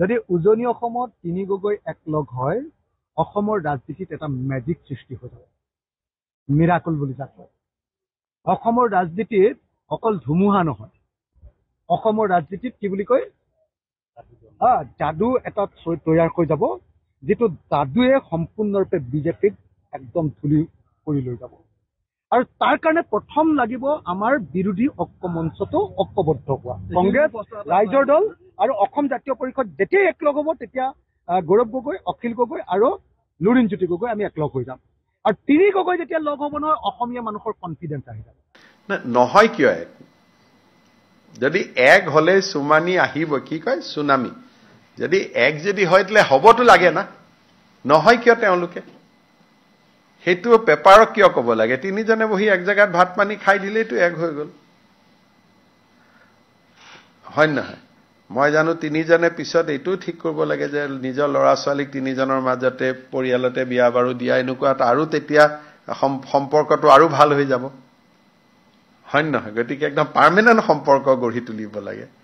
যদি উজনি অসমত তিনি গগৈ একলগ হয় অসমৰ ৰাজনীতিত এটা মেজিক সৃষ্টি হৈ যাব মিৰাকল বুলি যাক কয় অসমৰ ৰাজনীতিত অকল ধুমুহা নহয় অসমৰ ৰাজনীতিত কি বুলি কয় যাদু এটা তৈয়াৰ হৈ যাব যেটো যাদুৱে সম্পূৰ্ণৰূপে বিজেপিক একদম ধুলি কৰি লৈ যাব আৰু তাৰ কাৰণে প্ৰথম লাগিব আমাৰ বিৰোধী ঐক্য মঞ্চটো ঐক্যবদ্ধ হোৱা কংগ্ৰেছ ৰাইজৰ দল আৰু অসম জাতীয় পৰিষদ যেতিয়া একলগ হ'ব তেতিয়া গৌৰৱ গগৈ অখিল গগৈ আৰু লুৰিণজ্যোতি গগৈ আমি একলগ হৈ যাম আৰু তিনি গগৈ যেতিয়া লগ হ'ব নহয় অসমীয়া মানুহৰ কনফিডেন্স আহি যাব নহয় কিয় এক যদি এক হলে সুমানি আহিব কি কয় সুনামি যদি এক যদি হয় তাহলে হবতো লাগে না নহয় কিয় তেওঁলোকে সেইটো পেপাৰক কিয় ক'ব লাগে তিনিজনে বহি এক জায়গাত ভাত পানী খাই দিলেইতো এক হৈ গ'ল হয় নহয় মই জানো তিনিজনে পিছত এইটো ঠিক কৰিব লাগে যে নিজৰ ল'ৰা ছোৱালীক তিনিজনৰ মাজতে পৰিয়ালতে বিয়া বাৰু দিয়া এনেকুৱা আৰু তেতিয়া সম্পৰ্কটো আৰু ভাল হৈ যাব হয় নহয় গতিকে একদম পাৰ্মানেন্ট সম্পৰ্ক গঢ়ি তুলিব লাগে